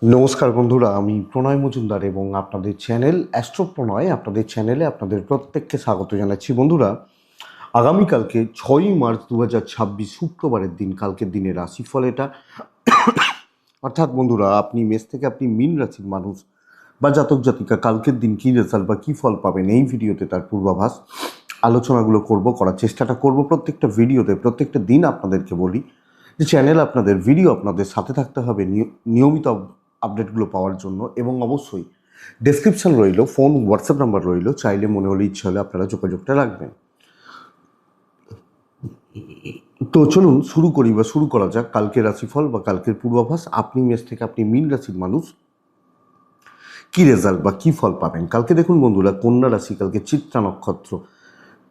নমস্কার বন্ধুরা, আমি প্রণয় মজুমদার এবং আপনাদের চ্যানেল অ্যাস্ট্রো প্রণয় আপনাদের চ্যানেলে আপনাদের প্রত্যেককে স্বাগত জানাচ্ছি। বন্ধুরা, আগামীকালকে 6ই মার্চ 2026 শুক্রবারের দিন, কালকের দিনের রাশিফল এটা। অর্থাৎ বন্ধুরা, আপনি মেষ থেকে আপনি মীন রাশির মানুষ বা জাতক জাতিকা কালকের দিন কী রেজাল্ট বা কী ফল পাবেন এই ভিডিওতে তার পূর্বাভাস আলোচনাগুলো করার চেষ্টাটা করব। প্রত্যেকটা ভিডিওতে প্রত্যেকটা দিন আপনাদেরকে বলি যে চ্যানেল আপনাদের ভিডিও আপনাদের সাথে থাকতে হবে নিয়মিত আপডেটগুলো পাওয়ার জন্য, এবং অবশ্যই ডেসক্রিপশন রইল, ফোন হোয়াটসঅ্যাপ নাম্বার রইল, চাইলে মনে হলে ইচ্ছে হলে আপনারা যোগাযোগটা রাখবেন। তো চলুন শুরু করা যাক কালকের রাশিফল বা কালকের পূর্বাভাস। আপনি মেষ থেকে আপনি মীন রাশির মানুষ কী রেজাল্ট বা কী ফল পাবেন কালকে। দেখুন বন্ধুরা, কন্যা রাশি কালকে চিত্রা নক্ষত্র,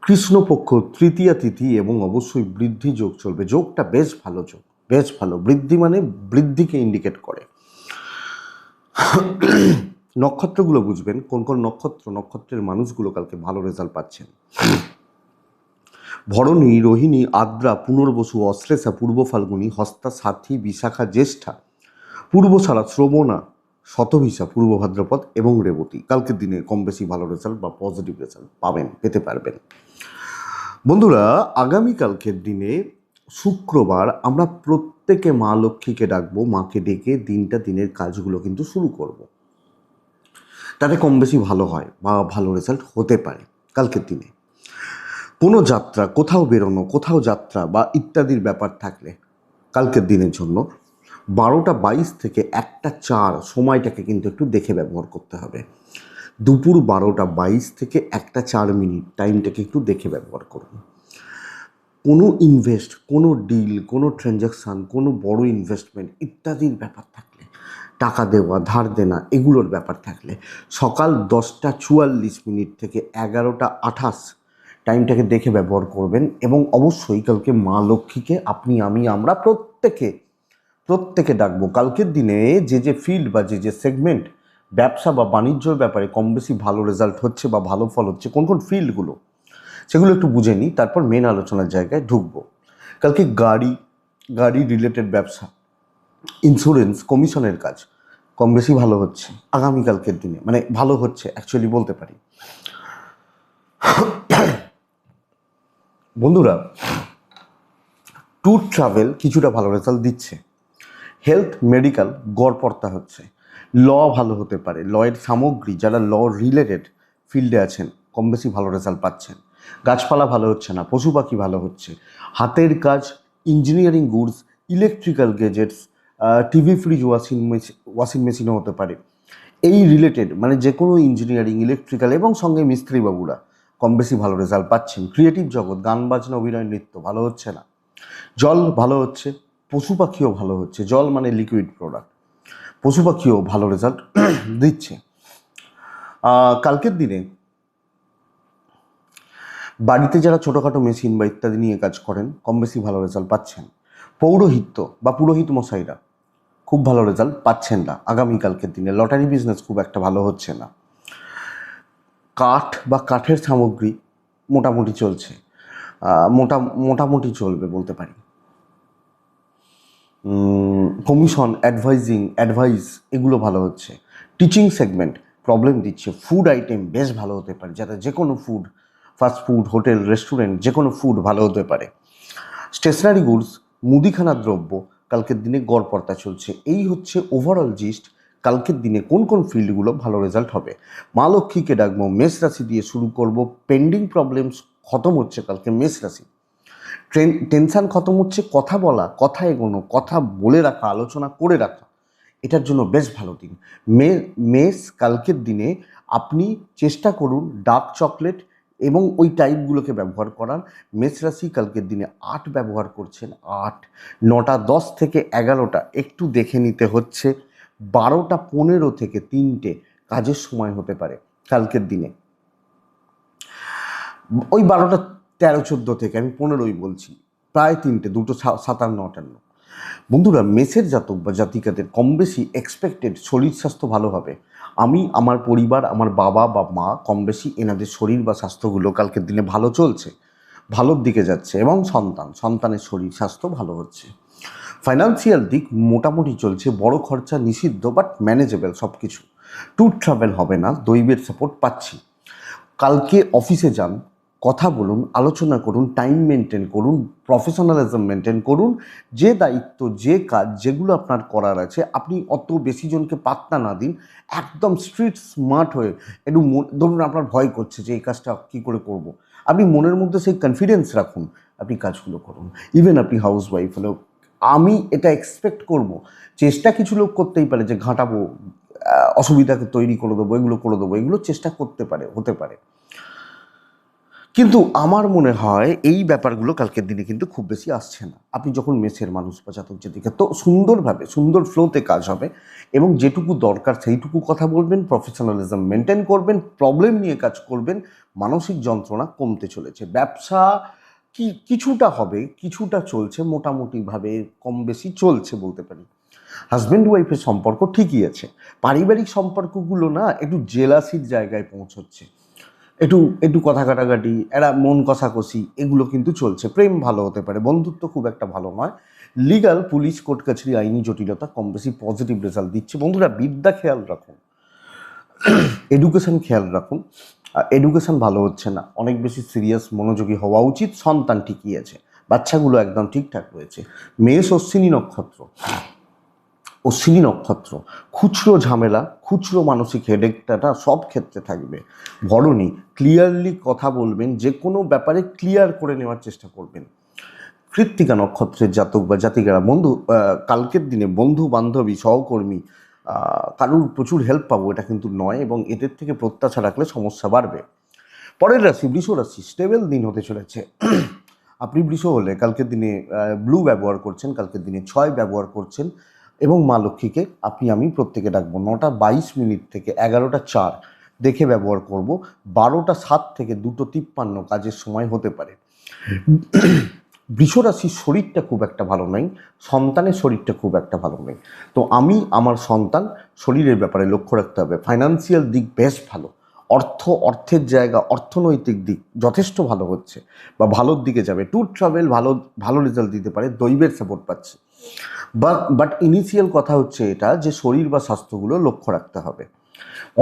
কৃষ্ণপক্ষ, তৃতীয়া তিথি এবং অবশ্যই বৃদ্ধি যোগ চলবে। যোগটা বেশ ভালো, যোগ বেশ ভালো। বৃদ্ধি মানে বৃদ্ধিকে ইন্ডিকেট করে। নক্ষত্রগুলো বুঝবেন, কোন কোন নক্ষত্রের মানুষগুলো কালকে ভালো রেজাল্ট পাচ্ছেন। ভরণী, রোহিণী, আদ্রা, পুনর্বসু, অশ্লেষা, পূর্ব ফাল্গুনী, হস্তা, সাথী, বিশাখা, জ্যেষ্ঠা, পূর্বছাড়া, শ্রবণা, শতভিসা, পূর্ব ভাদ্রপদ এবং রেবতী কালকের দিনে কম বেশি ভালো রেজাল্ট বা পজিটিভ রেজাল্ট পেতে পারবেন। বন্ধুরা, আগামীকালকের দিনে শুক্রবার আমরা প্রত্যেকে মা লক্ষ্মীকে ডাকবো, মাকে ডেকে দিনের কাজগুলো কিন্তু শুরু করব। তাতে কম বেশি ভালো হয় বা ভালো রেজাল্ট হতে পারে কালকের দিনে। কোনো যাত্রা, কোথাও বেরোনো, কোথাও যাত্রা বা ইত্যাদির ব্যাপার থাকলে কালকের দিনের জন্য 12টা 22 থেকে 1টা 4 সময়টাকে কিন্তু একটু দেখে ব্যবহার করতে হবে। দুপুর 12টা 22 থেকে 1টা 4 টাইমটাকে একটু দেখে ব্যবহার করুন। কোনো ইনভেস্ট, কোনো ডিল, কোনো ট্রানজ্যাকশান, কোনো বড় ইনভেস্টমেন্ট ইত্যাদির ব্যাপার থাকলে, টাকা দেওয়া, ধার দেনা, এগুলোর ব্যাপার থাকলে সকাল 10টা 44 থেকে 11টা 28 টাইমটাকে দেখে ব্যবহার করবেন। এবং অবশ্যই কালকে মা লক্ষ্মীকে আপনি, আমি, আমরা প্রত্যেকে ডাকবো। কালকের দিনে যে ফিল্ড বা যে সেগমেন্ট ব্যবসা বা বাণিজ্যর ব্যাপারে কম বেশি ভালো রেজাল্ট হচ্ছে বা ভালো ফল হচ্ছে, কোন কোন ফিল্ডগুলো, সেগুলো একটু বুঝে নিই, তারপর মেন আলোচনার জায়গায় ঢুকবো। কালকে গাড়ি রিলেটেড ব্যবসা, ইন্স্যুরেন্স, কমিশনের কাজ কম বেশি ভালো হচ্ছে আগামীকালকের দিনে, মানে ভালো হচ্ছে অ্যাকচুয়ালি বলতে পারি। বন্ধুরা, ট্যুর ট্রাভেল কিছুটা ভালো রেজাল্ট দিচ্ছে। হেলথ, মেডিকেল গড়পড়তা হচ্ছে। ল ভালো হতে পারে, লয়ের সামগ্রী, যারা ল রিলেটেড ফিল্ডে আছেন কম বেশি ভালো রেজাল্ট পাচ্ছেন। গাছপালা ভালো হচ্ছে না, পশু পাখি ভালো হচ্ছে। হাতের কাজ, engineering goods, electrical gadgets, TV, fridge, washing মেশিনও হতে পারে। এই রিলেটেড মানে যে কোনো ইঞ্জিনিয়ারিং, ইলেকট্রিক্যাল এবং সঙ্গে মিস্ত্রি বাবুরা কম বেশি ভালো রেজাল্ট পাচ্ছেন। ক্রিয়েটিভ জগৎ, গান বাজনা, অভিনয়, নৃত্য ভালো হচ্ছে না। জল ভালো হচ্ছে, পশু পাখিও ভালো হচ্ছে। জল মানে লিকুইড প্রোডাক্ট, পশু পাখিও ভালো রেজাল্ট দিচ্ছে। কালকের দিনে বাড়িতে যারা ছোটোখাটো মেশিন বা ইত্যাদি নিয়ে কাজ করেন কম বেশি ভালো রেজাল্ট পাচ্ছেন। পৌরোহিত্য বা পুরোহিত মশাইরা খুব ভালো রেজাল্ট পাচ্ছেন না আগামীকালকের দিনে। লটারি বিজনেস খুব একটা ভালো হচ্ছে না। কাঠ বা কাঠের সামগ্রী মোটামুটি চলছে, মোটামুটি চলবে বলতে পারি। কমিশন, অ্যাডভাইস এগুলো ভালো হচ্ছে। টিচিং সেগমেন্ট প্রবলেম দিচ্ছে। ফুড আইটেম বেশ ভালো হতে পারে, যাতে যে কোনো food, fast food, hotel, restaurant, যে কোনো ফুড ভালো হতে পারে। স্টেশনারি গুডস, মুদিখানার দ্রব্য কালকের দিনে গড়পড়তা চলছে। এই হচ্ছে ওভারঅল জিস্ট কালকের দিনে কোন কোন ফিল্ডগুলো ভালো রেজাল্ট হবে। মা লক্ষ্মীকে ডাকবো, মেষ রাশি দিয়ে শুরু করব। পেন্ডিং প্রবলেমস খতম হচ্ছে কালকে মেষ রাশি। টেনশান খতম হচ্ছে। কথা বলা, কথা এগোনো, কথা বলে রাখা, আলোচনা করে রাখা, এটার জন্য বেশ ভালো দিন। মেষ কালকের দিনে আপনি চেষ্টা করুন ডার্ক চকলেট এবং ওই টাইপগুলোকে ব্যবহার করার। মেষ রাশি কালকের দিনে 8 ব্যবহার করছেন। 8, 9টা 10 থেকে 11টা একটু দেখে নিতে হচ্ছে। 12টা 15 থেকে 3টে কাজের সময় হতে পারে কালকের দিনে। ওই 12টা 13-14 থেকে আমি 15ই বলছি, প্রায় 3টে, 2:57-58। বন্ধুরা, মেষের জাতক বা জাতিকাদের কম বেশি এক্সপেক্টেড শরীর স্বাস্থ্য ভালো হবে। আমি, আমার পরিবার, আমার বাবা বা মা কম বেশি এনাদের শরীর বা স্বাস্থ্যগুলো কালকের দিনে ভালো চলছে, ভালোর দিকে যাচ্ছে। এবং সন্তানের শরীর স্বাস্থ্য ভালো হচ্ছে। ফাইন্যান্সিয়াল দিক মোটামুটি চলছে, বড় খরচা নিষিদ্ধ বাট ম্যানেজেবল সব কিছু। ট্যুর ট্রাভেল হবে না, দৈবের সাপোর্ট পাচ্ছি। কালকে অফিসে যান, কথা বলুন, আলোচনা করুন, টাইম মেনটেন করুন, প্রফেশনালিজম মেনটেন করুন। যে দায়িত্ব, যে কাজ, যেগুলো আপনার করার আছে, আপনি অত বেশি জনকে পাত্তা না দিন। একদম স্ট্রিট স্মার্ট হয়ে একটু ধরুন আপনার ভয় করছে যে এই কাজটা কী করে করব, আপনি মনের মধ্যে সেই কনফিডেন্স রাখুন, আপনি কাজগুলো করুন। ইভেন আপনি হাউস ওয়াইফ হলেও আমি এটা এক্সপেক্ট করব, চেষ্টা কিছু লোক করতেই পারে যে ঘাঁটাবো, অসুবিধাকে তৈরি করে দেবো, এগুলো করে দেবো, এগুলো চেষ্টা করতে পারে, হতে পারে। কিন্তু আমার মনে হয় এই ব্যাপারগুলো কালকের দিনে কিন্তু খুব বেশি আসছে না। আপনি যখন মেসের মানুষ বা জাতক জাতিকা, তো সুন্দরভাবে সুন্দর ফ্লোতে কাজ হবে এবং যেটুকু দরকার সেইটুকু কথা বলবেন, প্রফেশনালিজম মেনটেন করবেন, প্রবলেম নিয়ে কাজ করবেন, মানসিক যন্ত্রণা কমতে চলেছে। ব্যবসা কিছুটা হবে, কিছুটা চলছে, মোটামুটিভাবে কম বেশি চলছে বলতে পারি। হাজব্যান্ড ওয়াইফের সম্পর্ক ঠিকই আছে, পারিবারিক সম্পর্কগুলো না একটু জেলাসির জায়গায় পৌঁছচ্ছে, একটু একটু কথা কাটাকাটি, এরা মন কষাকষি, এগুলো কিন্তু চলছে। প্রেম ভালো হতে পারে, বন্ধুত্ব খুব একটা ভালো নয়। লিগাল, পুলিশ, কোর্ট কাছারি, আইনি জটিলতা কম বেশি পজিটিভ রেজাল্ট দিচ্ছে। বন্ধুরা, বিদ্যা খেয়াল রাখুন, এডুকেশন খেয়াল রাখুন। এডুকেশন ভালো হচ্ছে না, অনেক বেশি সিরিয়াস মনোযোগী হওয়া উচিত। সন্তান ঠিকই আছে, বাচ্চাগুলো একদম ঠিকঠাক রয়েছে। মেষ অশ্বিনী নক্ষত্র, অশ্বিনী নক্ষত্র খুচরো ঝামেলা, খুচরো মানসিক হেডেকটা সব ক্ষেত্রে থাকবে। ভরণী, ক্লিয়ারলি কথা বলবেন, যে কোনো ব্যাপারে ক্লিয়ার করে নেওয়ার চেষ্টা করবেন। কৃত্তিকা নক্ষত্রের জাতক বা জাতিকারা, কালকের দিনে বন্ধু বান্ধবী সহকর্মী কারুর প্রচুর হেল্প পাবো, এটা কিন্তু নয়, এবং এদের থেকে প্রত্যাশা রাখলে সমস্যা বাড়বে। পরের রাশি বৃষ রাশি, স্টেবল দিন হতে চলেছে। আপনি বৃষ হলে কালকের দিনে ব্লু ব্যবহার করছেন, কালকের দিনে 6 ব্যবহার করছেন, এবং মা লক্ষ্মীকে আমি প্রত্যেকে ডাকবো। 9:22 থেকে 11:04 দেখে ব্যবহার করব। 12:07 থেকে 2:53 কাজের সময় হতে পারে। বৃষ রাশির শরীরটা খুব একটা ভালো নয়, সন্তানের শরীরটা খুব একটা ভালো নয়। তো আমার সন্তান শরীরের ব্যাপারে লক্ষ্য রাখতে হবে। ফাইন্যান্সিয়াল দিক বেশ ভালো, অর্থের জায়গা, অর্থনৈতিক দিক যথেষ্ট ভালো হচ্ছে বা ভালোর দিকে যাবে। ট্যুর ট্রাভেল ভালো রেজাল্ট দিতে পারে, দৈবের সাপোর্ট পাচ্ছে। বাট ইনিশিয়াল কথা হচ্ছে এটা যে শরীর বা স্বাস্থ্যগুলো লক্ষ্য রাখতে হবে।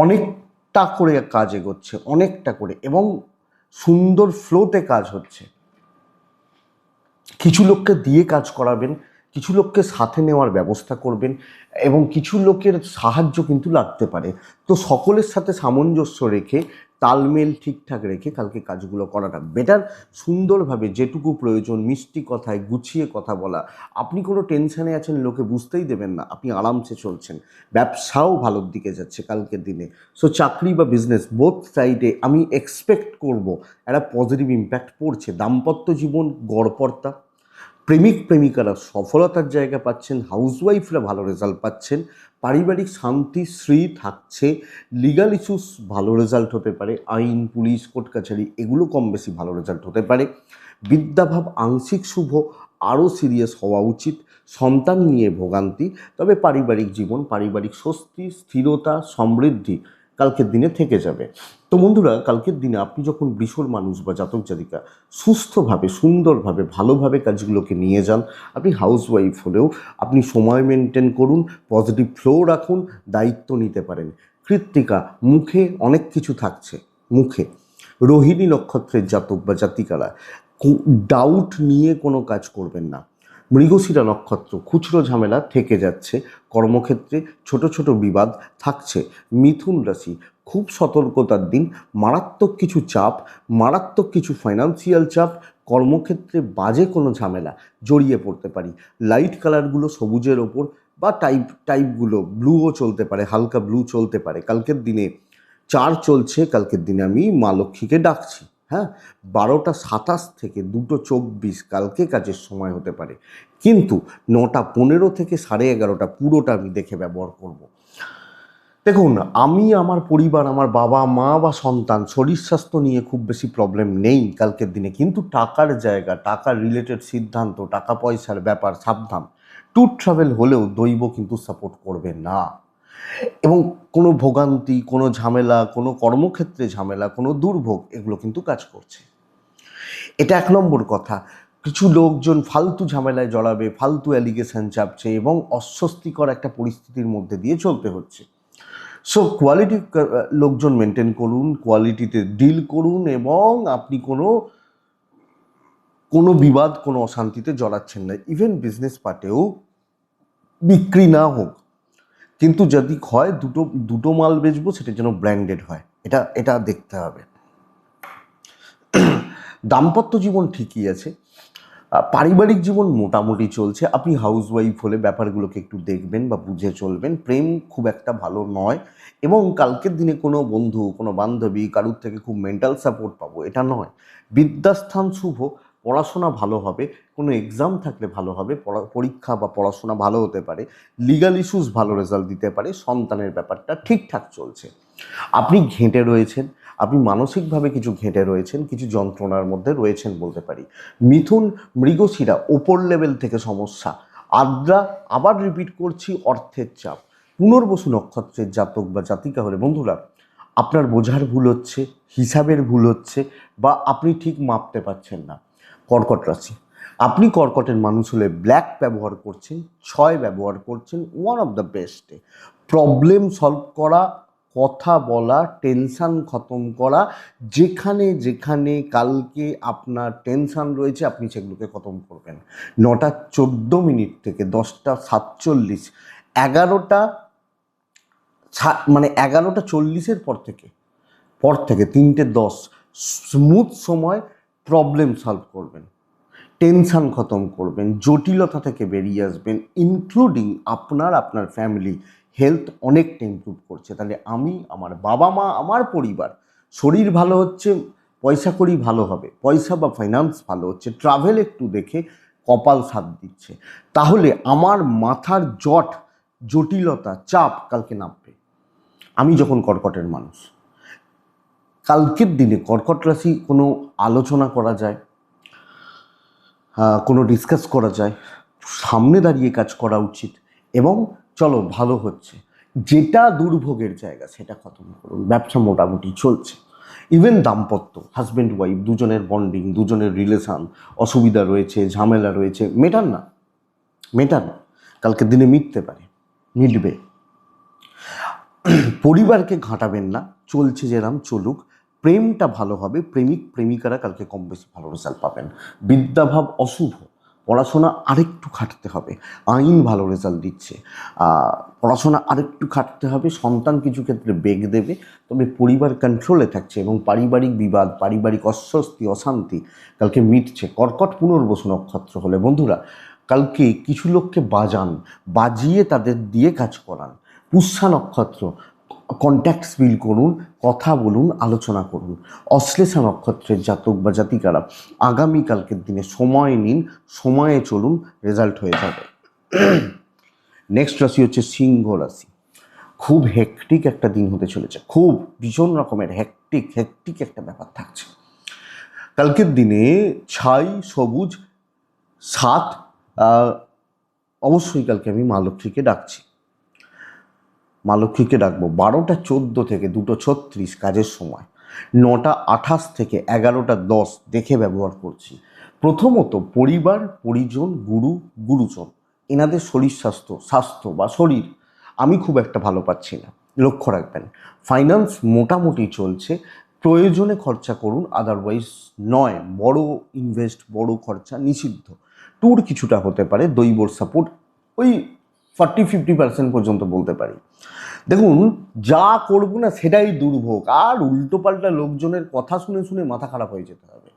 অনেকটা করে কাজ এগোচ্ছে, অনেকটা করে, এবং সুন্দর ফ্লোতে কাজ হচ্ছে। কিছু লোককে দিয়ে কাজ করাবেন, কিছু লোককে সাথে নেওয়ার ব্যবস্থা করবেন, এবং কিছু লোকের সাহায্য কিন্তু লাগতে পারে। তো সকলের সাথে সামঞ্জস্য রেখে, তালমেল ঠিকঠাক রেখে কালকে কাজগুলো করাটা বেটার। সুন্দরভাবে যেটুকু প্রয়োজন, মিষ্টি কথায় গুছিয়ে কথা বলা। আপনি কোনো টেনশানে আছেন, লোকে বুঝতেই দেবেন না, আপনি আরামসে চলছেন। ব্যবসাও ভালোর দিকে যাচ্ছে কালকের দিনে। সো চাকরি বা বিজনেস বোথ সাইডে আমি এক্সপেক্ট করব একটা পজিটিভ ইম্প্যাক্ট পড়ছে। দাম্পত্য জীবন গড়পড়তা, প্রেমিক প্রেমিকারা সফলতার জায়গা পাচ্ছেন, হাউসওয়াইফরা ভালো রেজাল্ট পাচ্ছেন, পারিবারিক শান্তি শ্রী থাকছে, লিগাল ইস্যুস ভালো রেজাল্ট হতে পারে, আইন, পুলিশ, কোর্ট কাছারি এগুলো কম বেশি ভালো রেজাল্ট হতে পারে। বিদ্যাভাব আংশিক শুভ, আরও সিরিয়াস হওয়া উচিত। সন্তান নিয়ে ভোগান্তি, তবে পারিবারিক জীবন, পারিবারিক স্বস্তি, স্থিরতা, সমৃদ্ধি কালকের দিনে থেকে যাবে। তো বন্ধুরা, কালকের দিনে আপনি যখন বৃষর মানুষ বা জাতক জাতিকা সুস্থভাবে, সুন্দরভাবে, ভালোভাবে কাজগুলোকে নিয়ে যান। আপনি হাউসওয়াইফ হলেও আপনি সময় মেনটেন করুন, পজিটিভ ফ্লো রাখুন, দায়িত্ব নিতে পারেন। কৃত্তিকা, মুখে অনেক কিছু থাকছে, মুখে। রোহিণী নক্ষত্রের জাতক বা জাতিকারা ডাউট নিয়ে কোনো কাজ করবেন না। মৃগশিরা নক্ষত্র, খুচরো ঝামেলা থেকে যাচ্ছে, কর্মক্ষেত্রে ছোট ছোট বিবাদ থাকছে। মিথুন রাশি, খুব সতর্কতার দিন, মারাত্মক কিছু চাপ, মারাত্মক কিছু ফাইন্যান্সিয়াল চাপ, কর্মক্ষেত্রে বাজে কোনো ঝামেলা জড়িয়ে পড়তে পারি। লাইট কালারগুলো সবুজের ওপর, বা টাইপগুলো ব্লুও চলতে পারে, হালকা ব্লু চলতে পারে। কালকের দিনে 4 চলছে, কালকের দিনে আমি মা লক্ষ্মীকে ডাকছি। হ্যাঁ, 12:27 থেকে 2:24 কালকে কাজের সময় হতে পারে, কিন্তু 9:15 থেকে 11:30 পুরোটা আমি দেখে ব্যবহার করব। দেখুন, আমার পরিবার, আমার বাবা মা বা সন্তান শরীর স্বাস্থ্য নিয়ে খুব বেশি প্রবলেম নেই কালকের দিনে, কিন্তু টাকার জায়গা, টাকা রিলেটেড সিদ্ধান্ত, টাকা পয়সার ব্যাপার সাবধান। ট্যুর ট্রাভেল হলেও দৈব কিন্তু সাপোর্ট করবে না, এবং কোনো ভোগান্তি, কোনো ঝামেলা, কোনো কর্মক্ষেত্রে ঝামেলা, কোনো দুর্ভোগ, এগুলো কিন্তু কাজ করছে। এটা 1 নম্বর কথা। কিছু লোকজন ফালতু ঝামেলায় জড়াবে, ফালতু অ্যালিগেশন চাপছে এবং অস্বস্তিকর একটা পরিস্থিতির মধ্যে দিয়ে চলতে হচ্ছে। সো কোয়ালিটি লোকজন মেনটেন করুন, কোয়ালিটিতে ডিল করুন এবং আপনি কোনো বিবাদ, কোনো অশান্তিতে জড়াচ্ছেন না। ইভেন বিজনেস পার্টেও বিক্রি না হোক, কিন্তু যদি হয় দুটো মাল বেচবো, সেটা যেন ব্র্যান্ডেড হয়, এটা দেখতে হবে। দাম্পত্য জীবন ঠিকই আছে, পারিবারিক জীবন মোটামুটি চলছে। আপনি হাউসওয়াইফ হলে ব্যাপারগুলোকে একটু দেখবেন বা বুঝে চলবেন। প্রেম খুব একটা ভালো নয় এবং কালকের দিনে কোনো বন্ধু, কোনো বান্ধবী, কারুর থেকে খুব মেন্টাল সাপোর্ট পাবো এটা নয়। বিদ্যাস্থান শুভ, পড়াশোনা ভালো হবে, কোনো এক্সাম থাকলে ভালো হবে, পরীক্ষা বা পড়াশোনা ভালো হতে পারে, লিগাল ইস্যুস ভালো রেজাল্ট দিতে পারে, সন্তানের ব্যাপারটা ঠিকঠাক চলছে। আপনি ঘেঁটে রয়েছেন, আপনি মানসিকভাবে কিছু ঘেঁটে রয়েছেন, কিছু যন্ত্রণার মধ্যে রয়েছেন বলতে পারি। মিথুন, মৃগশিরা ওপর লেভেল থেকে সমস্যা। আদ্রা, আবার রিপিট করছি, অর্থের চাপ। পুনর্বসু নক্ষত্রের জাতক বা জাতিকা হলে বন্ধুরা, আপনার বোঝার ভুল হচ্ছে, হিসাবের ভুল হচ্ছে, বা আপনি ঠিক মাপতে পারছেন না। কর্কট রাশি, আপনি কর্কটের মানুষ হলে ব্ল্যাক ব্যবহার করছেন, 6 ব্যবহার করছেন, one of the best. Problem solve করা, কথা বলা, টেনশান খতম করা, যেখানে যেখানে কালকে আপনার টেনশান রয়েছে আপনি সেগুলোকে খতম করবেন। 9:14 থেকে 10:47, 11টা 11:40 পর থেকে 3:10 স্মুথ সময়, প্রবলেম সলভ করবেন, টেনশান খতম করবেন, জটিলতা থেকে বেরিয়ে আসবেন, ইনক্লুডিং আপনার ফ্যামিলি হেলথ অনেকটা ইমপ্রুভ করছে। তাহলে আমি, আমার বাবা মা, আমার পরিবার, শরীর ভালো হচ্ছে, পয়সা কড়ি ভালো হবে, পয়সা বা ফাইন্যান্স ভালো হচ্ছে, ট্রাভেল একটু দেখে কপাল সাথ দিচ্ছে, তাহলে আমার মাথার জটিলতা, চাপ কালকে নামবে। আমি যখন কর্কটের মানুষ, কালকের দিনে কর্কট রাশি কোনো আলোচনা করা যায়, কোনো ডিসকাস করা যায়, সামনে দাঁড়িয়ে কাজ করা উচিত এবং চলো ভালো হচ্ছে, যেটা দুর্ভোগের জায়গা সেটা খতম করুন। ব্যবসা মোটামুটি চলছে। ইভেন দাম্পত্য, হাজব্যান্ড ওয়াইফ, দুজনের বন্ডিং, দুজনের রিলেশান, অসুবিধা রয়েছে, ঝামেলা রয়েছে, মেটান, কালকের দিনে মিটতে পারে, মিটবে। পরিবারকে ঘাঁটাবেন না, চলছে যেরাম চলুক। প্রেমটা ভালো হবে, প্রেমিক প্রেমিকারা কালকে কম বেশি ভালো রেজাল্ট পাবেন। বিদ্যাভাব অশুভ, পড়াশোনা আরেকটু খাটতে হবে। আইন ভালো রেজাল্ট দিচ্ছে, পড়াশোনা আরেকটু খাটতে হবে। সন্তান কিছু ক্ষেত্রে বেগ দেবে, তবে পরিবার কন্ট্রোলে থাকছে এবং পারিবারিক বিবাদ, পারিবারিক অস্বস্তি, অশান্তি কালকে মিটছে। কর্কট পুনর্বসু নক্ষত্র হলে বন্ধুরা, কালকে কিছু লোককে বাজিয়ে তাদের দিয়ে কাজ করান। পুষ্যা নক্ষত্র, কন্ট্যাক্টস বিল করুন, কথা বলুন, আলোচনা করুন। অশ্লেষা নক্ষত্রের জাতক বা জাতিকারা আগামীকালকের দিনে সময় নিন, সময়ে চলুন, রেজাল্ট হয়ে যাবে। নেক্সট রাশি হচ্ছে সিংহ রাশি। খুব হেক্টিক একটা দিন হতে চলেছে, খুব ভীষণ রকমের হেক্টিক একটা ব্যাপার থাকছে কালকের দিনে। ছাই, সবুজ, সাত, অবশ্যই কালকে আমি মা লক্ষ্মীকে ডাকবো। 12:14 থেকে 2:36 কাজের সময়, 9:28 থেকে 11:10 দেখে ব্যবহার করছি। প্রথমত পরিবার, পরিজন, গুরুজন এনাদের স্বাস্থ্য বা শরীর আমি খুব একটা ভালো পাচ্ছি না, লক্ষ্য রাখবেন। ফাইন্যান্স মোটামুটি চলছে, প্রয়োজনে খরচা করুন, আদারওয়াইজ নয়। বড় ইনভেস্ট, বড় খরচা নিষিদ্ধ। ট্যুর কিছুটা হতে পারে, দৈবর সাপোর্ট ওই 40-50% পর্যন্ত বলতে পারি। দেখুন, যা করবো না সেটাই দুর্ভোগ, আর উল্টোপাল্টা লোকজনের কথা শুনে শুনে মাথা খারাপ হয়ে যেতে হবে।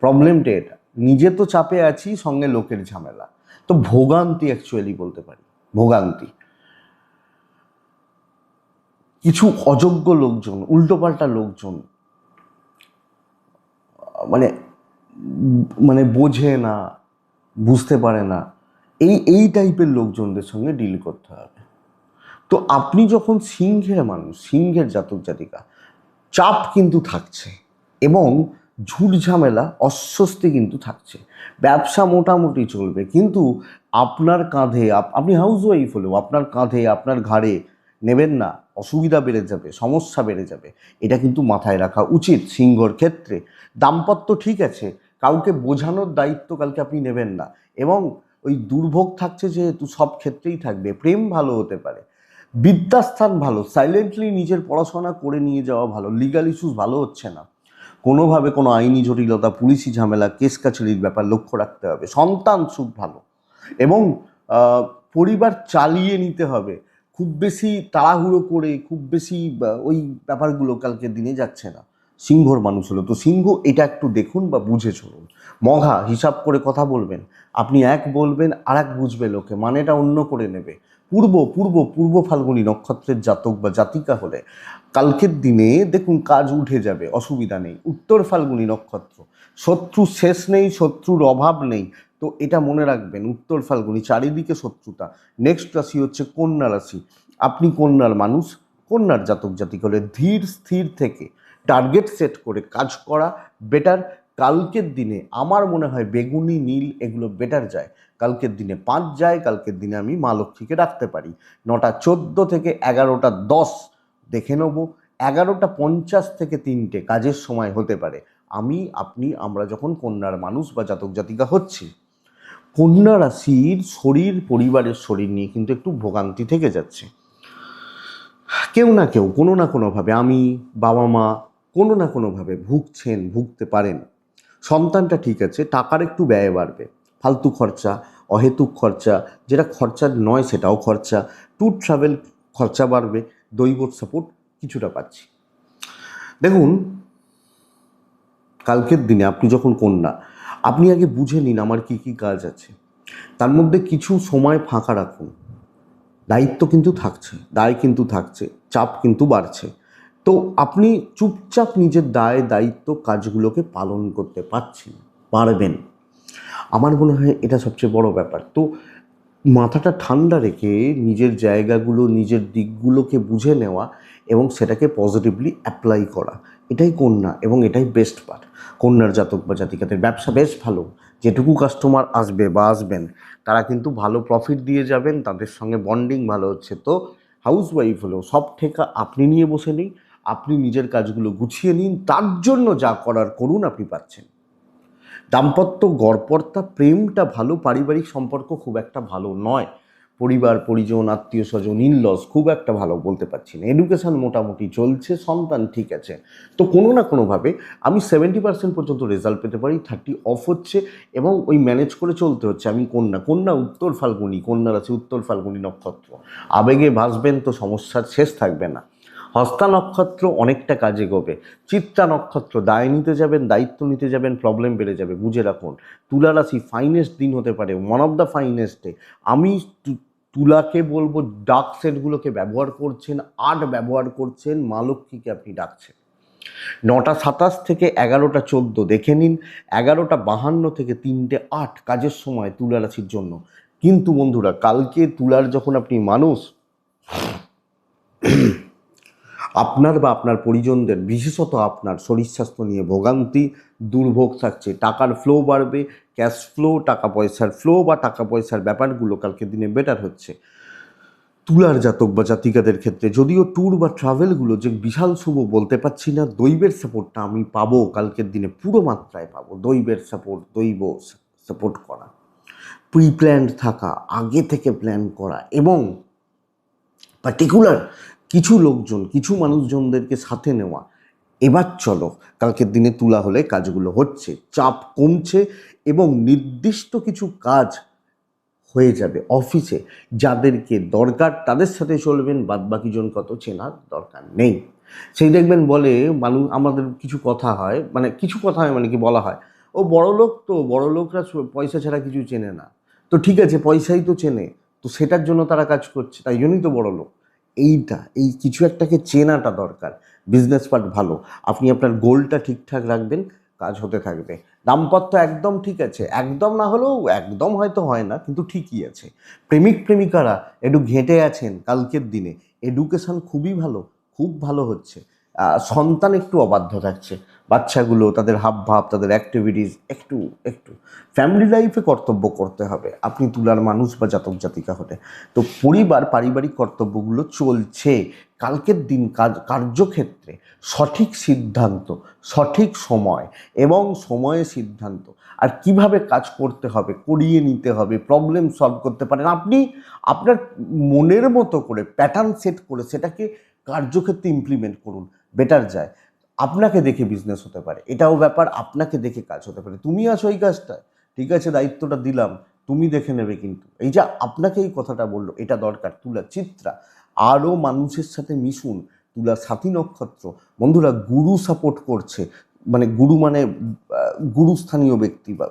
প্রবলেমটা এটা, নিজে তো চাপে আছি, সঙ্গে লোকের ঝামেলা, তো ভোগান্তি অ্যাকচুয়ালি বলতে পারি, ভোগান্তি। কিছু অযোগ্য লোকজন, উল্টোপাল্টা লোকজন, মানে মানে বোঝে না, বুঝতে পারে না, এই টাইপের লোকজনদের সঙ্গে ডিল করতে হবে। তো আপনি যখন সিংহের মানুষ, সিংহের জাতক জাতিকা, চাপ কিন্তু থাকছে এবং ঝুট ঝামেলা, অস্বস্তি কিন্তু থাকছে। ব্যবসা মোটামুটি চলবে, কিন্তু আপনার কাঁধে, আপনি হাউস ওয়াইফ হলেও আপনার কাঁধে, আপনার ঘাড়ে নেবেন না, অসুবিধা বেড়ে যাবে, সমস্যা বেড়ে যাবে, এটা কিন্তু মাথায় রাখা উচিত সিংহর ক্ষেত্রে। দাম্পত্য ঠিক আছে, কাউকে বোঝানোর দায়িত্ব কালকে আপনি নেবেন না। এবং ওই দুর্ভোগ থাকছে যেহেতু সব ক্ষেত্রেই থাকবে, প্রেম ভালো হতে পারে, বিদ্যাস্থান ভালো, সাইলেন্টলি নিজের পড়াশোনা করে নিয়ে যাওয়া ভালো, লিগাল ইস্যুস ভালো হচ্ছে না, কোনোভাবে কোনো আইনি জটিলতা, পুলিশি ঝামেলা, কেস কাছারির ব্যাপার লক্ষ্য রাখতে হবে, সন্তান সুখ ভালো, এবং পরিবার চালিয়ে নিতে হবে। খুব বেশি তাড়াহুড়ো করে খুব বেশি ওই ব্যাপারগুলো কালকের দিনে যাচ্ছে না। সিংহর মানুষ হলো তো সিংহ, এটা একটু দেখুন বা বুঝে চলুন। মঘা, হিসাব করে কথা বলবেন, আপনি এক বলবেন আর এক বুঝবে লোকে, মানেটা অন্য করে নেবে। পূর্ব পূর্ব পূর্ব ফাল্গুনী নক্ষত্রের জাতক বা জাতিকা হলে কালকের দিনে দেখুন কাজ উঠে যাবে, অসুবিধা নেই। উত্তর ফাল্গুনী নক্ষত্র, শত্রু শেষ নেই, শত্রুর অভাব নেই, তো এটা মনে রাখবেন। উত্তর ফাল্গুনী, চারিদিকে শত্রুতা। নেক্সট রাশি হচ্ছে কন্যা রাশি। আপনি কন্যার মানুষ, কন্যার জাতক জাতিক হলে ধীর স্থির থেকে টার্গেট সেট করে কাজ করা বেটার। কালকের দিনে আমার মনে হয় বেগুনি, নীল এগুলো বেটার যায়। কালকের দিনে 5 যায়, কালকের দিনে আমি মা লক্ষ্মীকে রাখতে পারি। 9:14 থেকে 11:10 দেখে নেবো। 11:50 থেকে 3টে কাজের সময় হতে পারে। আমি, আপনি, আমরা যখন কন্যার মানুষ বা জাতক জাতিকা হচ্ছি, কন্যা রাশির শরীর, পরিবারের শরীর নিয়ে কিন্তু একটু ভোগান্তি থেকে যাচ্ছে। কেউ না কেউ কোনো না কোনোভাবে, আমি, বাবা মা, কোনো না কোনোভাবে ভুগছেন, ভুগতে পারেন। সন্তানটা ঠিক আছে, টাকার একটু ব্যয় বাড়বে, ফালতু খরচা, অহেতুক খরচা, যেটা খরচা নয় সেটাও খরচা, ট্যুর ট্রাভেল খরচা বাড়বে, দৈব সাপোর্ট কিছুটা পাচ্ছি। দেখুন, কালকের দিনে আপনি যখন কন্যা, আপনি আগে বুঝে নিন আমার কি কি কাজ আছে, তার মধ্যে কিছু সময় ফাঁকা রাখুন। দায়িত্ব কিন্তু থাকছে, দায় কিন্তু থাকছে, চাপ কিন্তু বাড়ছে, তো আপনি চুপচাপ নিজের দায় দায়িত্ব কাজগুলোকে পালন করতে পারবেন। আমার মনে হয় এটা সবচেয়ে বড় ব্যাপার। তো মাথাটা ঠান্ডা রেখে নিজের জায়গাগুলো, নিজের দিকগুলোকে বুঝে নেওয়া এবং সেটাকে পজিটিভলি অ্যাপ্লাই করা, এটাই কন্যা এবং এটাই বেস্ট পার্ট। কন্যার জাতক বা জাতিকাদের ব্যবসা বেশ ভালো, যেটুকু কাস্টমার আসবে বা আসবেন তারা কিন্তু ভালো প্রফিট দিয়ে যাবেন, তাদের সঙ্গে বন্ডিং ভালো হচ্ছে। তো হাউস ওয়াইফ হলেও সব ঠেকা আপনি নিয়ে বসে নেই, আপনি নিজের কাজগুলো গুছিয়ে নিন, তার জন্য যা করার করুন, আপনি পাচ্ছেন। দাম্পত্য গড়পড়তা, প্রেমটা ভালো, পারিবারিক সম্পর্ক খুব একটা ভালো নয়, পরিবার পরিজন আত্মীয় স্বজন ইনলস খুব একটা ভালো বলতে পারছি না। এডুকেশান মোটামুটি চলছে, সন্তান ঠিক আছে। তো কোনো না কোনোভাবে আমি 70% পর্যন্ত রেজাল্ট পেতে পারি, 30 অফ হচ্ছে এবং ওই ম্যানেজ করে চলতে হচ্ছে। আমি কন্যা উত্তর ফাল্গুনী, কন্যা রাশি উত্তর ফাল্গুনী নক্ষত্র, আবেগে ভাসবেন তো সমস্যার শেষ থাকবে না। হস্তা নক্ষত্র অনেকটা কাজে গবে। চিত্রা নক্ষত্র দায় নিতে যাবেন, দায়িত্ব নিতে যাবেন, প্রবলেম বেড়ে যাবে, বুঝে রাখুন। তুলা রাশি ফাইনেস্ট দিন হতে পারে, one of the finest day. আমি তুলাকে বলবো ডার্ক সেটগুলোকে ব্যবহার করছেন, আর্ট ব্যবহার করছেন, মা লক্ষ্মীকে আপনি ডাকছেন। 9:27 থেকে 11:14 দেখে নিন। 11:52 থেকে 3:08 কাজের সময় তুলা রাশির জন্য। কিন্তু বন্ধুরা, কালকে তুলার যখন আপনি মানুষ, আপনার বা আপনার পরিজনদের, বিশেষত আপনার শরীর স্বাস্থ্য নিয়ে ভোগান্তি, দুর্ভোগ থাকছে, টাকার ফ্লো বাড়বে, ক্যাশ ফ্লো, টাকা পয়সার ফ্লো বা টাকা পয়সার ব্যাপারগুলো কালকের দিনে বেটার হচ্ছে। তুলার জাতক বা জাতিকাদের ক্ষেত্রে যদিও ট্যুর বা ট্রাভেলগুলো যে বিশাল শুভ বলতে পারছি না, দৈবের সাপোর্টটা আমি পাবো কালকের দিনে, পুরো মাত্রায় পাবো। দৈবের সাপোর্ট, দৈব সাপোর্ট করা, প্রি প্ল্যান্ড থাকা, আগে থেকে প্ল্যান করা, এবং পার্টিকুলার কিছু লোকজন, কিছু মানুষজনদেরকে সাথে নেওয়া। এবার চলো, কালকের দিনে তুলা হলে কাজগুলো হচ্ছে, চাপ কমছে এবং নির্দিষ্ট কিছু কাজ হয়ে যাবে অফিসে। যাদেরকে দরকার তাদের সাথে চলবেন, বাদবাকি জন কত চেনার দরকার নেই। সেই দেখবেন বলে মানুষ, আমাদের কিছু কথা হয়, মানে কিছু কথা হয় মানে কি বলা হয়, ও বড় লোক, তো বড় লোকরা পয়সা ছাড়া কিছু চেনে না। তো ঠিক আছে, পয়সাই তো চেনে, তো সেটার জন্য তারা কাজ করছে, তাই জন্যই তো বড় লোক। এই কিছু একটাকে চেনাটা দরকার। বিজনেস পার্ট ভালো, আপনি আপনার গোলটা ঠিকঠাক রাখবেন, কাজ হতে থাকবে। দাম্পত্য একদম ঠিক আছে, একদম না হলেও একদম হয়তো হয় না, কিন্তু ঠিকই আছে। প্রেমিক প্রেমিকারা একটু ঘেঁটে আছেন কালকের দিনে, এডুকেশান খুবই ভালো, খুব ভালো হচ্ছে। সন্তান একটু অবাধ্য থাকছে, বাচ্চাগুলো, তাদের হাবভাব, তাদের অ্যাক্টিভিটিস একটু একটু ফ্যামিলি লাইফে কর্তব্য করতে হবে আপনি তুলার মানুষ বা জাতক জাতিকা হলে। তো পরিবার পারিবারিক কর্তব্যগুলো চলছে। কালকের দিন কার্যক্ষেত্রে সঠিক সিদ্ধান্ত, সঠিক সময় এবং সময়ে সিদ্ধান্ত, আর কিভাবে কাজ করতে হবে, করিয়ে নিতে হবে, প্রবলেম সলভ করতে পারেন আপনি আপনার মনের মতো করে প্যাটার্ন সেট করে সেটাকে কার্যক্ষেত্রে ইমপ্লিমেন্ট করুন, বেটার যায়। আপনাকে দেখে বিজনেস হতে পারে, এটাও ব্যাপার, আপনাকে দেখে কাজ হতে পারে। তুমি আছো এই কাজটা, ঠিক আছে, দায়িত্বটা দিলাম, তুমি দেখে নেবে। কিন্তু এই যে আপনাকে এই কথাটা বললো, এটা দরকার। তুলা চিত্রা, আরও মানুষের সাথে মিশুন। তুলা সাথী নক্ষত্র, বন্ধুরা গুরু সাপোর্ট করছে, মানে গুরু মানে গুরুস্থানীয় ব্যক্তি। বা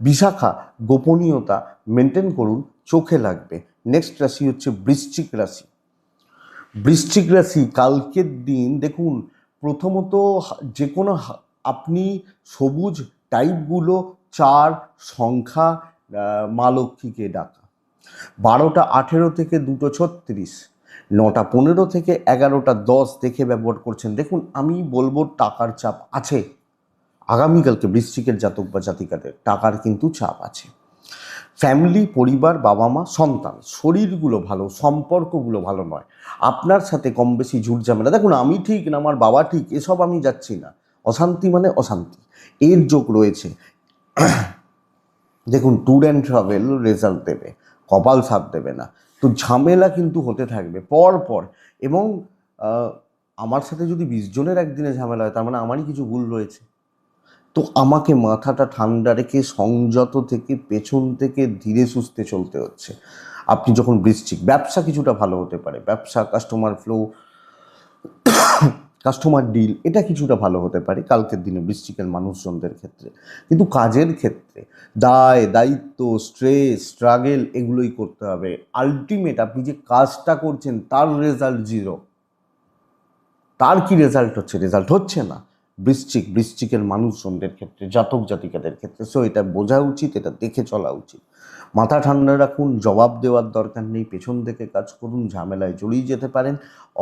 বিশাখা, গোপনীয়তা মেনটেন করুন, চোখে লাগবে। নেক্সট রাশি হচ্ছে বৃশ্চিক রাশি। বৃশ্চিক রাশি কালকের দিন দেখুন, প্রথমত যে কোনো আপনি সবুজ টাইপগুলো, 4 সংখ্যা, মা লক্ষ্মীকে ডাকা, 12টা 18 থেকে 2টো 36, 9টা 15 থেকে 11টা 10 দেখে ব্যবহার করছেন। দেখুন আমি বলবো টাকার চাপ আছে আগামীকালকে বৃশ্চিকের জাতক বা জাতিকাদের, টাকার কিন্তু চাপ আছে। ফ্যামিলি, পরিবার, বাবা মা, সন্তান, শরীরগুলো ভালো, সম্পর্কগুলো ভালো নয়। আপনার সাথে কম বেশি ঝুট ঝামেলা, দেখুন আমি ঠিক না আমার বাবা ঠিক, এসব আমি যাচ্ছি না। অশান্তি মানে অশান্তি, এর যোগ রয়েছে। দেখুন ট্যুর অ্যান্ড ট্রাভেল রেজাল্ট দেবে, কপাল সাথ দেবে না। তো ঝামেলা কিন্তু হতে থাকবে পর পর। এবং আমার সাথে যদি 20 জনের একদিনে ঝামেলা হয়, তার মানে আমারই কিছু ভুল রয়েছে। তো আমাকে মাথাটা ঠান্ডা রেখে সংযত থেকে পেছন থেকে ধীরে সুস্থে চলতে হচ্ছে। আপনি যখন বৃশ্চিক, ব্যবসা কিছুটা ভালো হতে পারে, ব্যবসা, কাস্টমার ফ্লো, কাস্টমার ডিল, এটা কিছুটা ভালো হতে পারে কালকের দিনে বৃশ্চিকের মানুষজনদের ক্ষেত্রে। কিন্তু কাজের ক্ষেত্রে দায় দায়িত্ব, স্ট্রেস, স্ট্রাগেল এগুলোই করতে হবে। আলটিমেট আপনি যে কাজটা করছেন তার রেজাল্ট 0। তার কি রেজাল্ট হচ্ছে? রেজাল্ট হচ্ছে না বৃশ্চিকের মানুষজনদের ক্ষেত্রে, জাতক জাতিকাদের ক্ষেত্রে। সো এটা বোঝা উচিত, এটা দেখে চলা উচিত। মাথা ঠান্ডা রাখুন, জবাব দেওয়ার দরকার নেই, পেছন থেকে কাজ করুন, ঝামেলায় জড়িয়ে যেতে পারেন,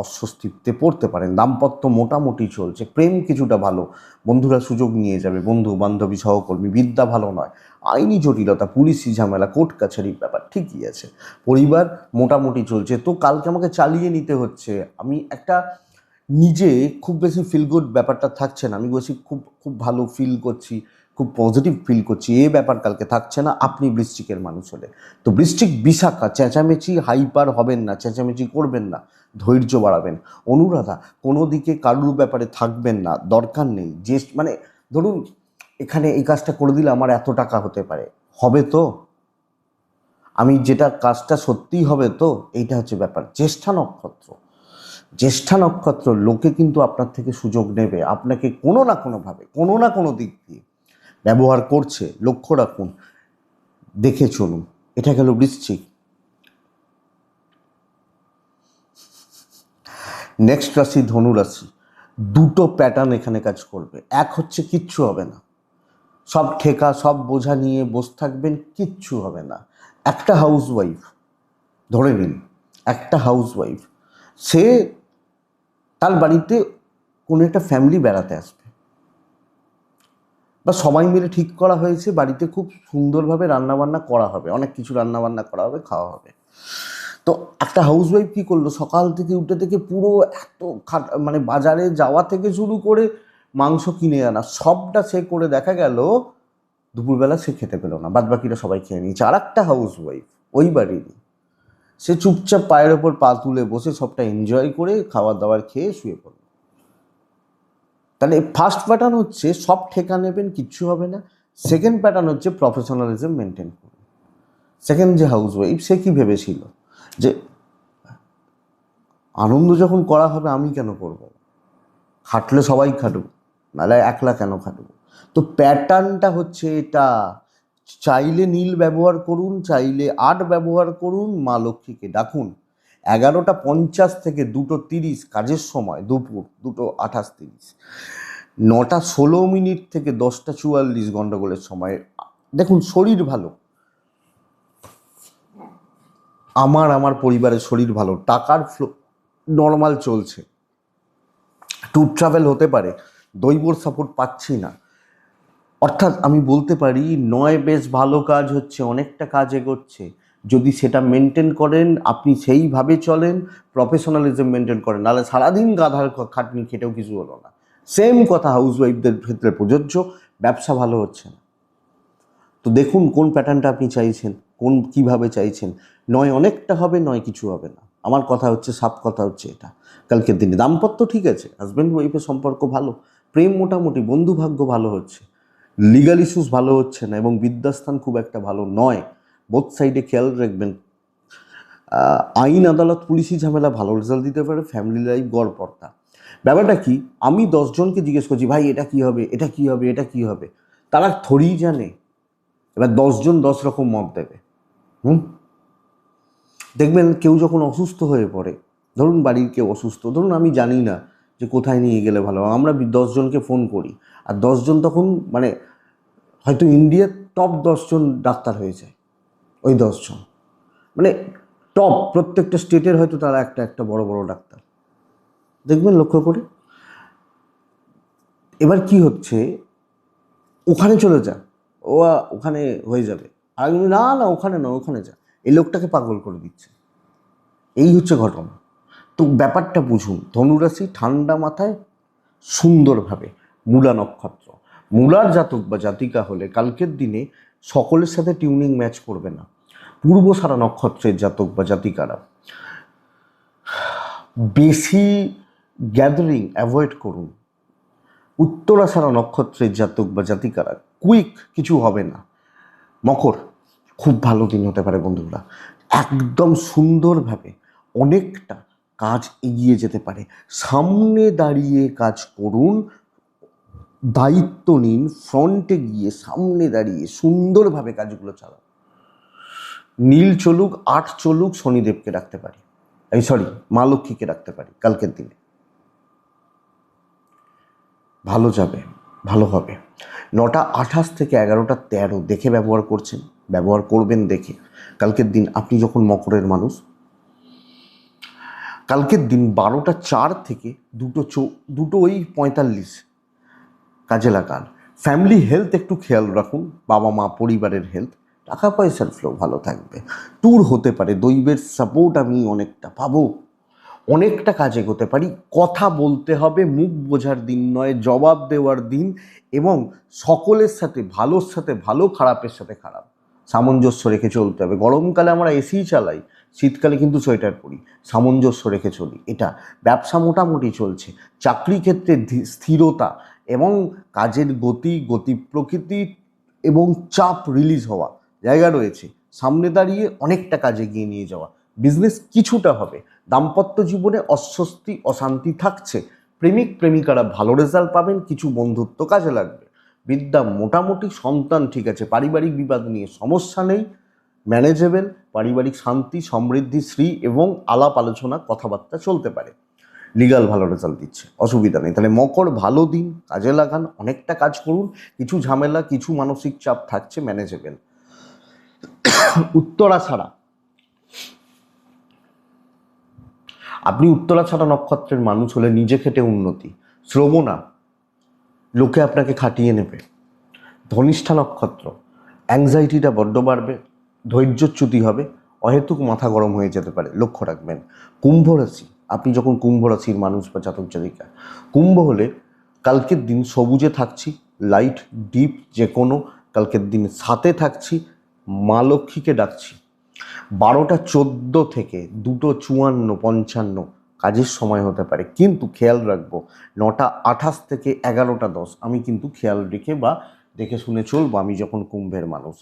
অস্বস্তিতে পড়তে পারেন। দাম্পত্য মোটামুটি চলছে, প্রেম কিছুটা ভালো, বন্ধুরা সুযোগ নিয়ে যাবে, বন্ধু বান্ধবী সহকর্মী। বিদ্যা ভালো নয়, আইনি জটিলতা, পুলিশি ঝামেলা, কোর্ট কাছারির ব্যাপার ঠিকই আছে। পরিবার মোটামুটি চলছে। তো কালকে আমাকে চালিয়ে নিতে হচ্ছে। আমি একটা নিজে খুব বেশি ফিল গুড ব্যাপারটা থাকছে না, আমি বলছি খুব খুব ভালো ফিল করছি, খুব পজিটিভ ফিল করছি, এ ব্যাপার কালকে থাকছে না আপনি বৃশ্চিকের মানুষ হলে। তো বৃশ্চিক বিশাখা, চেঁচামেচি হাইপার হবেন না, চেঁচামেচি করবেন না, ধৈর্য বাড়াবেন। অনুরাধা, কোনো দিকে কারুর ব্যাপারে থাকবেন না, দরকার নেই। যে মানে ধরুন এখানে এই কাজটা করে দিলে আমার এত টাকা হতে পারে, হবে তো? আমি যেটা কাজটা সত্যিই হবে তো? এইটা হচ্ছে ব্যাপার। জ্যেষ্ঠা নক্ষত্র, জ্যেষ্ঠা নক্ষত্র লোকে কিন্তু আপনার থেকে সুযোগ নেবে, আপনাকে কোনো না কোনোভাবে, কোনো না কোনো দিক দিয়ে ব্যবহার করছে, লক্ষ্য রাখুন, দেখে চলুন। এটা গেল বৃশ্চিক। নেক্সট রাশি ধনু রাশি। দুটো প্যাটার্ন এখানে কাজ করবে। এক হচ্ছে কিচ্ছু হবে না, সব ঠেকা, সব বোঝা নিয়ে বসে থাকবেন, কিচ্ছু হবে না। একটা হাউস ওয়াইফ, ধরে নিন একটা হাউস ওয়াইফ, সে তার বাড়িতে কোনো একটা ফ্যামিলি বেড়াতে আসবে, বা সবাই মিলে ঠিক করা হয়েছে বাড়িতে খুব সুন্দরভাবে রান্নাবান্না করা হবে, অনেক কিছু রান্নাবান্না করা হবে, খাওয়া হবে। তো একটা হাউসওয়াইফ কী করলো, সকাল থেকে উঠে থেকে পুরো এত মানে বাজারে যাওয়া থেকে শুরু করে মাংস কিনে আনা সবটা সে করে, দেখা গেল দুপুরবেলা সে খেতে পেলো না, বাদ বাকিরা সবাই খেয়ে নিয়েছে। আর একটা হাউসওয়াইফ ওই বাড়িরই, সে চুপচাপ পায়ের ওপর পা তুলে বসে সবটা এনজয় করে খাবার দাবার খেয়ে শুয়ে পড়ল। তাহলে ফার্স্ট প্যাটার্ন হচ্ছে সব ঠেকা নেবেন, কিচ্ছু হবে না। সেকেন্ড প্যাটার্ন হচ্ছে প্রফেশনালিজম মেনটেন করুন। সেকেন্ড যে হাউস ওয়াইফ, সে কী ভেবেছিল যে আনন্দ যখন করা হবে আমি কেন করব, খাটলে সবাই খাটুক, নাহলে একলা কেন খাটবো। তো প্যাটার্নটা হচ্ছে এটা। চাইলে নীল ব্যবহার করুন, চাইলে 8 ব্যবহার করুন, মা লক্ষ্মীকে ডাকুন। 11টা 50 থেকে 2টো 30 কাজের সময়, দুপুর 2টো 28-30, 9টা 16 থেকে 10টা 44 গন্ডগোলের সময়। দেখুন শরীর ভালো, আমার পরিবারের শরীর ভালো, টাকার ফ্লো নর্মাল চলছে, ট্যুর ট্রাভেল হতে পারে, দৈবর সাপোর্ট পাচ্ছি না, অর্থাৎ আমি বলতে পারি নয় বেশ ভালো কাজ হচ্ছে, অনেকটা কাজ এগোচ্ছে। যদি সেটা মেনটেন করেন, আপনি সেইভাবে চলেন, প্রফেশনালিজম মেনটেন করেন, নাহলে সারাদিন গাধার খাটনি খেটেও কিছু হলো না। সেম কথা হাউসওয়াইফদের ক্ষেত্রে প্রযোজ্য, ব্যবসা ভালো হচ্ছে না। তো দেখুন কোন প্যাটার্নটা আপনি চাইছেন, কিভাবে চাইছেন। নয় অনেকটা হবে, নয় কিছু হবে না। আমার কথা হচ্ছে, সাপ কথা হচ্ছে এটা। কালকের দিনে দাম্পত্য ঠিক আছে, হাজব্যান্ড ওয়াইফের সম্পর্ক ভালো, প্রেম মোটামুটি, বন্ধুভাগ্য ভালো হচ্ছে, লিগাল ইস্যুস ভালো হচ্ছে না, এবং বিদ্যাস্থান খুব একটা ভালো নয়। বোথ সাইডে খেয়াল রাখবেন। আইন আদালত পুলিশি ঝামেলা ভালো রেজাল্ট দিতে পারে, ফ্যামিলি লাইফ গড়পড়তা। ব্যাপারটা কি, আমি 10 জনকে জিজ্ঞেস করছি ভাই এটা কি হবে, এটা কি হবে, এটা কি হবে, তারা থোড়ি জানে। এবার 10 জন 10 রকম মত দেবে। দেখবেন কেউ যখন অসুস্থ হয়ে পড়ে, ধরুন বাড়ির কেউ অসুস্থ, ধরুন আমি জানি না যে কোথায় নিয়ে গেলে ভালো, আমরা 10 জনকে ফোন করি, আর 10 জন তখন মানে হয়তো ইন্ডিয়ার টপ 10 জন ডাক্তার হয়ে যায়। ওই 10 জন মানে টপ, প্রত্যেকটা স্টেটের হয়তো তারা একটা একটা বড় বড় ডাক্তার, দেখবেন লক্ষ্য করে। এবার কি হচ্ছে, ওখানে চলে যা, ও ওখানে হয়ে যাবে, আর না না ওখানে না, ওখানে যা, এই লোকটাকে পাগল করে দিচ্ছে। এই হচ্ছে ঘটনা। তো ব্যাপারটা বুঝুন, ধনুরাশি ঠান্ডা মাথায় সুন্দরভাবে, মূলা নক্ষত্র, মূলার জাতক বা জাতিকা হলে কালকের দিনে সকলের সাথে টিউনিং ম্যাচ করবে না। পূর্বসারা নক্ষত্রের জাতক বা জাতিকারা বেশি গ্যাদারিং অ্যাভয়েড করুন। উত্তরাষাঢ়া নক্ষত্রের জাতক বা জাতিকারা কুইক কিছু হবে না। মকর, খুব ভালো দিন হতে পারে বন্ধুরা, একদম সুন্দরভাবে অনেকটা কাজ এগিয়ে যেতে পারে। সামনে দাঁড়িয়ে কাজ করুন, দায়িত্ব নিন, ফ্রন্টে গিয়ে সামনে দাঁড়িয়ে সুন্দরভাবে কাজগুলো চালান। নীল চলুক, 8 চলুক, শনিদেবকে রাখতে পারি, মা লক্ষ্মীকে রাখতে পারি কালকের দিনে, ভালো যাবে, ভালো হবে। 9টা 28 থেকে 11টা 13 দেখে ব্যবহার করছেন, ব্যবহার করবেন দেখে। কালকের দিন আপনি যখন মকরের মানুষ, কালকের দিন 12টা 4 থেকে 2:45 কাজে লাগান। ফ্যামিলি হেলথ একটু খেয়াল রাখুন, বাবা মা পরিবারের হেলথ, টাকা পয়সার ফ্লো ভালো থাকবে। ট্যুর হতে পারে, দৈবের সাপোর্ট আমি অনেকটা পাবো, অনেকটা কাজ এগোতে পারি। কথা বলতে হবে, মুখ বোঝার দিন নয়, জবাব দেওয়ার দিন, এবং সকলের সাথে ভালোর সাথে ভালো, খারাপের সাথে খারাপ, সামঞ্জস্য রেখে চলতে হবে। গরমকালে আমরা এসি চালাই, শীতকালে কিন্তু সোয়েটার পরি, সামঞ্জস্য রেখে চলি। এটা ব্যবসা মোটামুটি চলছে। চাকরি ক্ষেত্রে স্থিরতা এবং কাজের গতি প্রকৃতি এবং চাপ রিলিজ হওয়া জায়গা রয়েছে। সামনে দাঁড়িয়ে অনেকটা কাজ এগিয়ে নিয়ে যাওয়া, বিজনেস কিছুটা হবে। দাম্পত্য জীবনে অস্বস্তি অশান্তি থাকছে, প্রেমিক প্রেমিকারা ভালো রেজাল্ট পাবেন, কিছু বন্ধুত্ব কাজে লাগবে। বিদ্যা মোটামুটি, সন্তান ঠিক আছে, পারিবারিক বিবাদ নিয়ে সমস্যা নেই, ম্যানেজেবল। পারিবারিক শান্তি সমৃদ্ধি শ্রী এবং আলাপ আলোচনা কথাবার্তা চলতে পারে। লিগাল ভালো রেজাল্ট দিচ্ছে, অসুবিধা নেই। তাহলে মকর ভালো দিন, কাজে লাগান, অনেকটা কাজ করুন। কিছু ঝামেলা, কিছু মানসিক চাপ থাকছে, ম্যানেজেবল। উত্তরাষাঢ়া, আপনি উত্তরাষাঢ়া নক্ষত্রের মানুষ হলে নিজে খেটে উন্নতি। শ্রবণা, লোকে আপনাকে খাটিয়ে নেবে। ধনিষ্ঠা নক্ষত্র, অ্যাংজাইটিটা বড্ড বাড়বে, ধৈর্যচ্যুতি হবে, অহেতুক মাথা গরম হয়ে যেতে পারে, লক্ষ্য রাখবেন। কুম্ভ রাশি, আপনি যখন কুম্ভ রাশির মানুষ বা জাতক জাতিকা, কুম্ভ হলে কালকের দিন সবুজে থাকছি, লাইট ডিপ যে কোনো, কালকের দিন সাথে থাকছি, মা লক্ষ্মীকে ডাকছি। 12টা 14 থেকে 2:54-55 কাজের সময় হতে পারে, কিন্তু খেয়াল রাখবো 9টা 28 থেকে 11টা 10 আমি কিন্তু খেয়াল রেখে বা দেখে শুনে চলবো আমি যখন কুম্ভের মানুষ।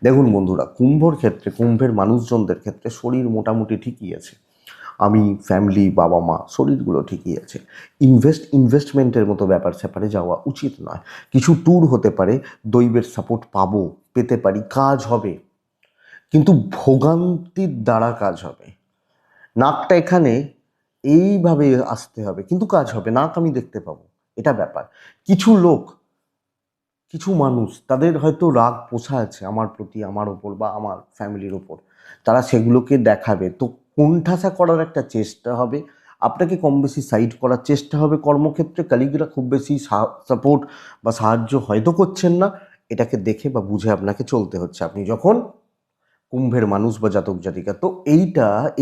দেখুন বন্ধুরা, কুম্ভর ক্ষেত্রে, কুম্ভের মানুষজনদের ক্ষেত্রে শরীর মোটামুটি ঠিকই আছে। আমি, ফ্যামিলি, বাবা মা, শরীরগুলো ঠিকই আছে। ইনভেস্টমেন্টের মতো ব্যাপার স্যাপারে যাওয়া উচিত নয়। কিছু ট্যুর হতে পারে, দৈবের সাপোর্ট পাবো, পেতে পারি, কাজ হবে, কিন্তু ভোগান্তির দ্বারা কাজ হবে। নাকটা এখানে এইভাবে আসতে হবে, কিন্তু কাজ হবে, নাক আমি দেখতে পাবো, এটা ব্যাপার। কিছু লোক, কিছু মানুষ, তাদের হয়তো রাগ পোষা আছে আমার প্রতি, আমার ওপর বা আমার ফ্যামিলির ওপর, তারা সেগুলোকে দেখাবে, তো কোণঠাসা করার একটা চেষ্টা হবে। আপনাকে কম বেশি সাইড করার চেষ্টা হবে কর্মক্ষেত্রে। কলিগরা খুব বেশি সাপোর্ট বা সাহায্য হয়তো করছেন না, এটাকে দেখে বা বুঝে আপনাকে চলতে হচ্ছে আপনি যখন কুম্ভের মানুষ বা জাতক জাতিকা। তো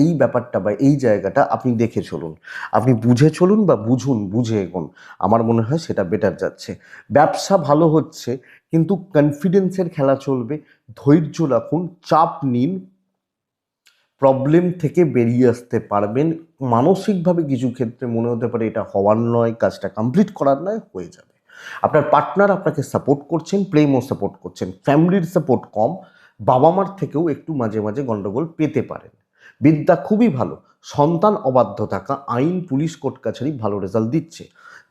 এই ব্যাপারটা বা এই জায়গাটা আপনি দেখে চলুন, আপনি বুঝে চলুন বা বুঝুন, বুঝে এগোন। আমার মনে হয় সেটা বেটার যাচ্ছে। ব্যবসা ভালো হচ্ছে, কিন্তু কনফিডেন্সের খেলা চলবে। ধৈর্য রাখুন, চাপ নিন, প্রবলেম থেকে বেরিয়ে আসতে পারবেন। মানসিকভাবে কিছু ক্ষেত্রে মনে হতে পারে এটা হওয়ার নয়, কাজটা কমপ্লিট করার নয়, হয়ে যাবে। আপনার পার্টনার আপনাকে সাপোর্ট করছেন, প্রেমও সাপোর্ট করছেন, ফ্যামিলির সাপোর্ট কম, বাবা মার থেকেও একটু মাঝে মাঝে গণ্ডগোল পেতে পারেন। বিদ্যা খুবই ভালো, সন্তান অবাধ্য থাকা, আইন, পুলিশ, কোর্ট কাছারি ভালো রেজাল্ট দিচ্ছে।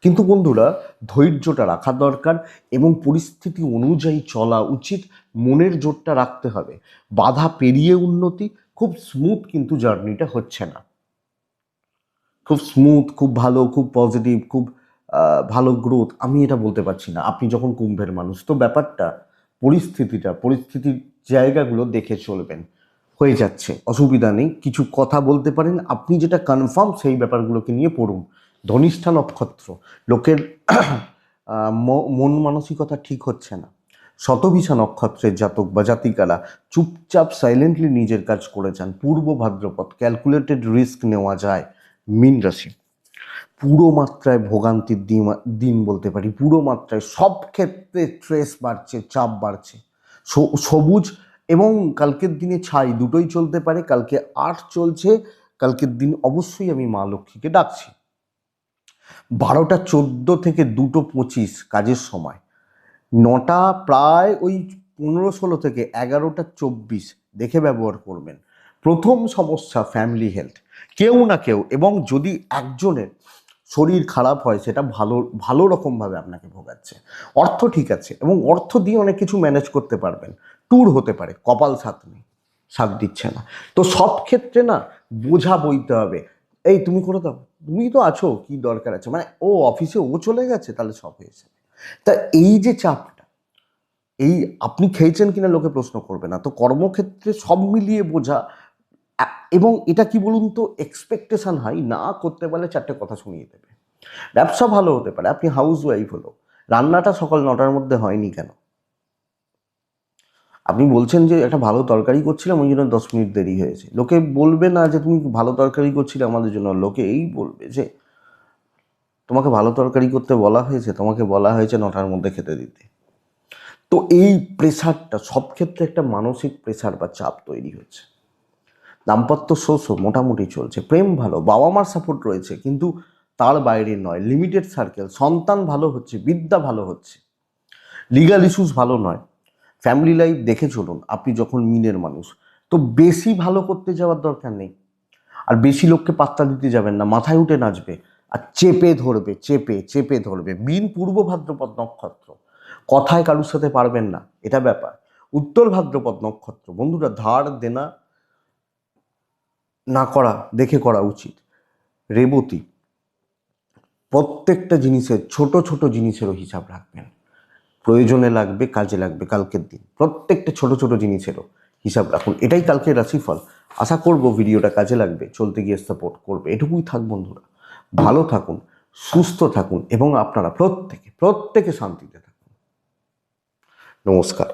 কিন্তু বন্ধুরা, ধৈর্যটা রাখা দরকার এবং পরিস্থিতি অনুযায়ী চলা উচিত। মনের জোরটা রাখতে হবে। বাধা পেরিয়ে উন্নতি। খুব স্মুথ কিন্তু জার্নিটা হচ্ছে না, খুব স্মুথ, খুব ভালো, খুব পজিটিভ, খুব ভালো গ্রোথ আমি এটা বলতে পারছি না। আপনি যখন কুম্ভের মানুষ, তো ব্যাপারটা পরিস্থিতির জায়গাগুলো দেখে চলবেন। হয়ে যাচ্ছে, অসুবিধা নেই। কিছু কথা বলতে পারেন, আপনি যেটা কনফার্ম সেই ব্যাপারগুলোকে নিয়ে পড়ুন। ধনিষ্ঠা নক্ষত্র, লোকের মন মানসিকতা ঠিক হচ্ছে না। শতভিষা নক্ষত্রের জাতক বা জাতিকারা চুপচাপ সাইলেন্টলি নিজের কাজ করে যান। পূর্ব ভাদ্রপদ, ক্যালকুলেটেড রিস্ক নেওয়া যায়। মীন রাশি, পুরো মাত্রায় ভোগান্তির দিন বলতে পারি। পুরো মাত্রায় সব ক্ষেত্রে স্ট্রেস বাড়ছে, চাপ বাড়ছে। সবুজ এবং কালকের দিনে ছাই দুটোই চলতে পারে। কালকে 8 চলছে, কালকের দিন অবশ্যই আমি মা লক্ষ্মীকে ডাকছি। 12টা 14 থেকে 2টো 25 কাজের সময়। 9টা প্রায় ওই 15-16 থেকে 11টা 24 দেখে ব্যবহার করবেন। প্রথম সমস্যা ফ্যামিলি হেলথ, কেউ না কেউ, এবং যদি একজনের শরীর খারাপ হয় সেটা ভালো রকমভাবে আপনাকে ভোগাচ্ছে। অর্থ ঠিক আছে এবং অর্থ দিয়ে অনেক কিছু ম্যানেজ করতে পারবেন। ট্যুর হতে পারে, কপাল সাথ নেই, সাথ দিচ্ছে না। তো সব ক্ষেত্রে না বোঝা বইতে হবে। এই তুমি করে দাও, তুমি তো আছো, কি দরকার আছে, মানে ও অফিসে ও চলে গেছে তাহলে সব হয়ে যাবে। তা এই যে চাপটা, এই আপনি খেয়েছেন কিনা লোকে প্রশ্ন করবে না, তো কর্মক্ষেত্রে সব মিলিয়ে বোঝা। এবং এটা কি বলুন তো, এক্সপেকটেশন হাই না করতে পারলে 4টে কথা শুনিয়ে দেবে। ব্যবসা ভালো হতে পারে, আপনি হাউস ওয়াইফ হলো, রান্নাটা সকাল 9টার মধ্যে হয়নি কেন? আপনি বলছেন যে একটা ভালো তরকারি করছিলাম ওই জন্য 10 মিনিট দেরি হয়েছে। লোকে বলবে না যে তুমি ভালো তরকারি করছিলে আমাদের জন্য, লোকে এই বলবে যে তোমাকে ভালো তরকারি করতে বলা হয়েছে, তোমাকে বলা হয়েছে 9টার মধ্যে খেতে দিতে। তো এই প্রেশারটা সব ক্ষেত্রে একটা মানসিক প্রেশার বা চাপ তৈরি হচ্ছে। দাম্পত্য শোষও মোটামুটি চলছে, প্রেম ভালো, বাবা মার সাপোর্ট রয়েছে, কিন্তু তার বাইরে নয়, লিমিটেড সার্কেল। সন্তান ভালো হচ্ছে, বিদ্যা ভালো হচ্ছে, লিগাল ইস্যুস ভালো নয়। ফ্যামিলি লাইফ দেখে চলুন। আপনি যখন মিনের মানুষ, তো বেশি ভালো করতে যাওয়ার দরকার নেই। আর বেশি লোককে পাত্তা দিতে যাবেন না, মাথায় উঠে নাচবে আর চেপে ধরবে, চেপে চেপে ধরবে। মিন পূর্ব ভাদ্রপদ নক্ষত্র, কথায় কারুর সাথে পারবেন না, এটা ব্যাপার। উত্তর ভাদ্রপদ নক্ষত্র, বন্ধুরা ধার দেনা না করা দেখে করা উচিত। রেবতী, প্রত্যেকটা জিনিসের, ছোট ছোট জিনিসেরও হিসাব রাখবেন। প্রয়োজনে লাগবে, কাজে লাগবে, কালকের দিন প্রত্যেকটা ছোট ছোট জিনিসেরও হিসাব রাখুন। এটাই কালকের রাশিফল। আশা করব ভিডিওটা কাজে লাগবে, চলতে গিয়ে সাপোর্ট করবে। এটুকুই থাক বন্ধুরা। ভালো থাকুন, সুস্থ থাকুন এবং আপনারা প্রত্যেকে শান্তিতে থাকুন। নমস্কার।